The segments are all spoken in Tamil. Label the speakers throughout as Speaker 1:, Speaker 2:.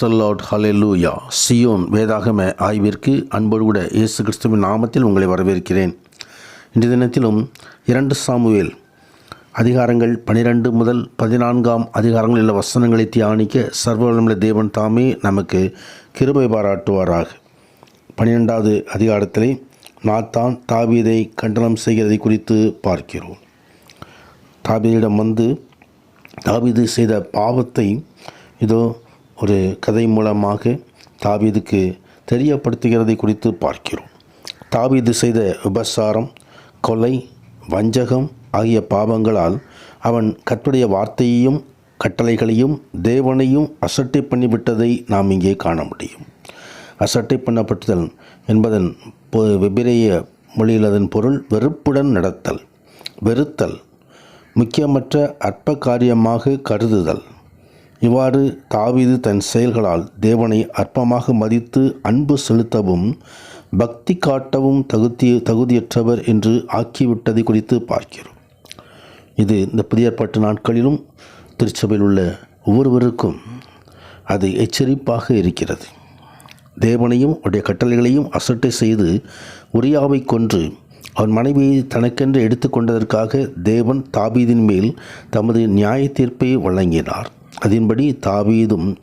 Speaker 1: Praise the Lord, hallelujah. Zion வேதாகம ஆய்விற்கு அன்போடு கூட இயேசு கிறிஸ்துவின் நாமத்தில் உங்களை வரவேற்கிறேன். இன்றைய தினத்திலும் 2 சாமுவேல் அதிகாரங்கள் 12 முதல் 14 அதிகாரங்களில் உள்ள வசனங்களை தியானிக்க சர்வவல்லமையுள்ள தேவன் தாமே நமக்கு கிருபை பாராட்டுவாராக. 12வது அதிகாரத்திலே நாத்தான் தாவீதை கண்டனம் செய்கிறதை குறித்து பார்க்கிறோம். தாவீதிடம் வந்து தாவீது செய்த பாவத்தை இதோ ஒரு கதை மூலமாக தாவீதுக்கு தெரியப்படுத்துகிறதை குறித்து பார்க்கிறோம். தாவீது செய்த விபசாரம், கொலை, வஞ்சகம் ஆகிய பாவங்களால் அவன் கர்த்தருடைய வார்த்தையையும் கட்டளைகளையும் தேவனையும் அசட்டை பண்ணிவிட்டதை நாம் இங்கே காண முடியும். அசட்டை பண்ணப்பட்டுதல் என்பதன் வெவ்வேறைய மொழியில் அதன் பொருள் வெறுப்புடன் நடத்தல், வெறுத்தல், முக்கியமற்ற அற்ப காரியமாக கருதுதல். இவ்வாறு தாவீது தன் செயல்களால் தேவனை அற்பமாக மதித்து அன்பு செலுத்தவும் பக்தி காட்டவும் தகுதியற்றவர் என்று ஆக்கிவிட்டதை குறித்து பார்க்கிறோம். இது இந்த புதிய ஏற்பாட்டு நாட்களிலும் திருச்சபையில் உள்ள ஒவ்வொருவருக்கும் அது எச்சரிப்பாக இருக்கிறது. தேவனையும் அவருடைய கட்டளைகளையும் அசட்டை செய்து உரியாவை கொன்று அவன் மனைவியை தனக்கென்று எடுத்துக்கொண்டதற்காக தேவன் தாவீதின் மேல் தமது நியாய தீர்ப்பை வழங்கினார். அதன்படி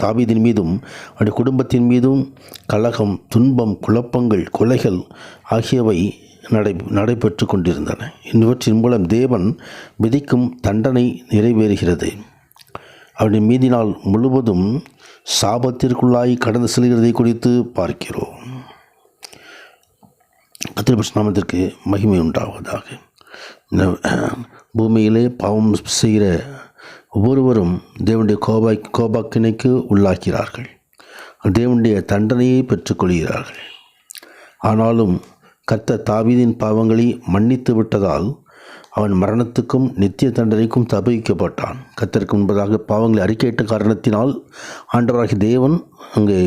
Speaker 1: தாவீதின் மீதும் அவருடைய குடும்பத்தின் மீதும் கலகம், துன்பம், குழப்பங்கள், கொலைகள் ஆகியவை நடைபெற்று கொண்டிருந்தன. இவற்றின் மூலம் தேவன் விதிக்கும் தண்டனை நிறைவேறுகிறது. அவருடைய மீதினால் முழுவதும் சாபத்திற்குள்ளாய் கடந்து செல்கிறதை குறித்து பார்க்கிறோம். கர்த்தருடைய நாமத்திற்கு மகிமை உண்டாவதாக. பூமியிலே பாவம் செய்கிற ஒவ்வொருவரும் தேவனுடைய கோபாக்கினைக்கு உள்ளாக்கிறார்கள். தேவனுடைய தண்டனையை பெற்றுக்கொள்கிறார்கள். ஆனாலும் கர்த்தர் தாவீதின் பாவங்களை மன்னித்து விட்டதால் அவன் மரணத்துக்கும் நித்திய தண்டனைக்கும் தப்புவிக்கப்பட்டான். கர்த்தருக்கு முன்பதாக பாவங்களை அறிக்கையிட்ட காரணத்தினால் ஆண்டவராகிய தேவன் அங்கே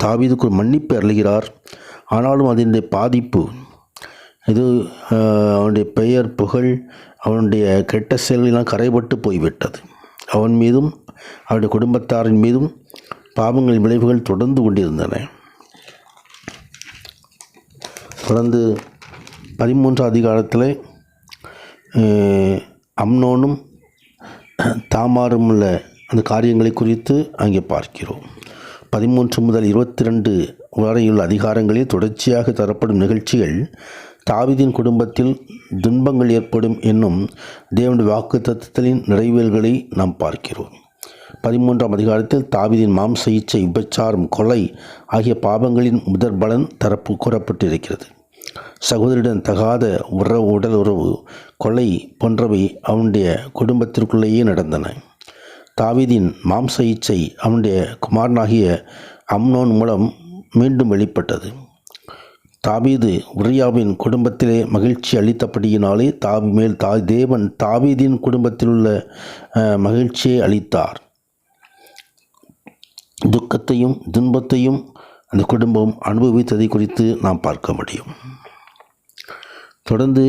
Speaker 1: தாவீதுக்கு ஒரு மன்னிப்பை அருளுகிறார். ஆனாலும் அதனுடைய பாதிப்பு இது அவனுடைய பெயர், புகழ், அவனுடைய கெட்ட செயல்களெல்லாம் கரைபட்டு போய்விட்டது. அவன் மீதும் அவருடைய குடும்பத்தாரின் மீதும் பாவங்களின் விளைவுகள் தொடர்ந்து கொண்டிருந்தன. தொடர்ந்து 13 அதிகாரத்தில் அம்னோனும் தாமாரும் உள்ள அந்த காரியங்களை குறித்து அங்கே பார்க்கிறோம். 13 முதல் 22 வரையுள்ள அதிகாரங்களில் தொடர்ச்சியாக தரப்படும் நிகழ்ச்சிகள் தாவீதின் குடும்பத்தில் துன்பங்கள் ஏற்படும் என்னும் தேவனுடைய வாக்குத்தத்தத்தின் நிறைவேல்களை நாம் பார்க்கிறோம். 13ஆம் அதிகாரத்தில் தாவீதின் மாம்ச இச்சை, விபச்சாரம், கொலை ஆகிய பாவங்களின் முதற் பலன் கூறப்பட்டிருக்கிறது. சகோதரியுடன் தகாத உடல் உறவு, கொலை போன்றவை அவனுடைய குடும்பத்திற்குள்ளேயே நடந்தன. தாவீதின் மாம்ச இச்சை அவனுடைய குமாரனாகிய அம்னோன் மூலம் மீண்டும் வெளிப்பட்டது. தாவீது உரியாவின் குடும்பத்திலே மகிழ்ச்சி அளித்தபடியினாலே தேவன் தாவீதின் குடும்பத்தில் உள்ள மகிழ்ச்சியை அளித்தார். துக்கத்தையும் துன்பத்தையும் அந்த குடும்பம் அனுபவித்ததை குறித்து நாம் பார்க்க முடியும். தொடர்ந்து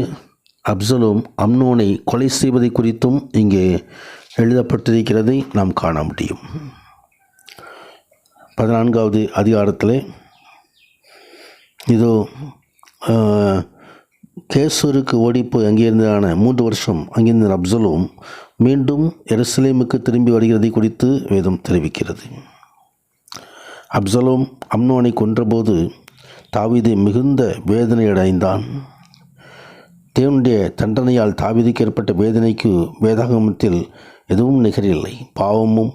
Speaker 1: அப்சலோம் அம்னோனை கொலை செய்வதை குறித்தும் இங்கே எழுதப்பட்டிருக்கிறதை நாம் காண முடியும். 14வது அதிகாரத்தில் இதோ கேசூருக்கு ஓடிப்போய் அங்கிருந்தான 3 வருஷம் அங்கிருந்த அப்சலோம் மீண்டும் எருசலேமுக்கு திரும்பி வருகிறதை குறித்து வேதம் தெரிவிக்கிறது. அப்சலோம் அம்னோனை கொன்றபோது தாவீது மிகுந்த வேதனை அடைந்தான். தேவனுடைய தண்டனையால் தாவீதுக்கு ஏற்பட்ட வேதனைக்கு வேதாகமத்தில் எதுவும் நிகரில்லை. பாவமும்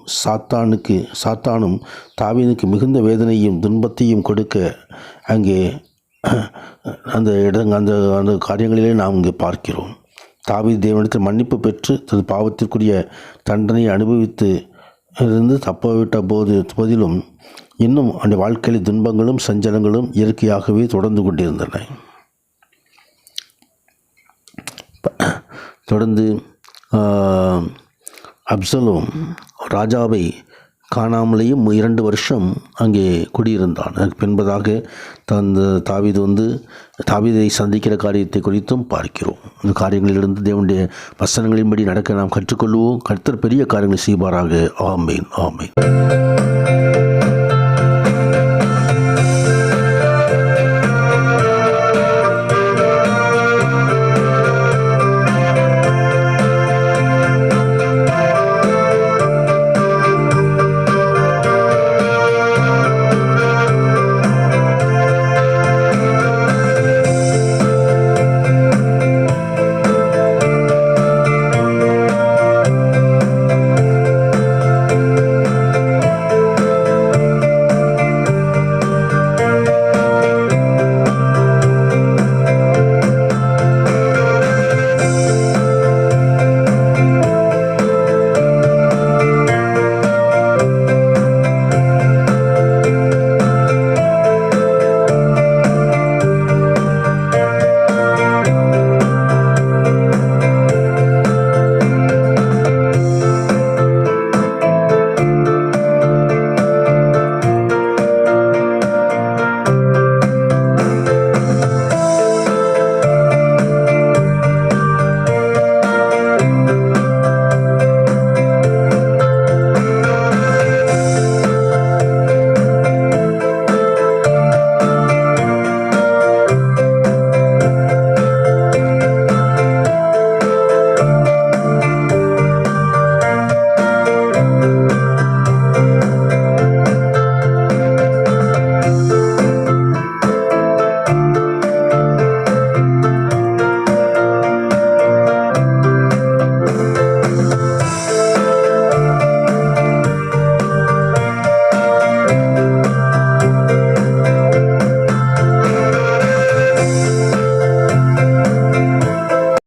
Speaker 1: சாத்தானும் தாவீதுக்கு மிகுந்த வேதனையும் துன்பத்தையும் கொடுக்க அங்கே அந்த காரியங்களிலே நாம் இங்கே பார்க்கிறோம். தாவீது தேவனிடத்தில் மன்னிப்பு பெற்று தனது பாவத்திற்குரிய தண்டனையை அனுபவித்து இருந்து தப்பவிட்ட போதிலும் இன்னும் அந்த வாழ்க்கையில் துன்பங்களும் சஞ்சலங்களும் இயற்கையாகவே தொடர்ந்து கொண்டிருந்தன. தொடர்ந்து அப்சலோம் ராஜாவை காணாமலேயும் 2 வருஷம் அங்கே குடியிருந்தான். அதற்கு பின்பதாக தாவீதை சந்திக்கிற காரியத்தை குறித்தும் பார்க்கிறோம். இந்த காரியங்களிலிருந்து தேவனுடைய வசனங்களின்படி நடக்க நாம் கற்றுக்கொள்வோம். கர்த்தர் பெரிய காரியங்களை செய்வாராக. ஆமேன், ஆமேன்.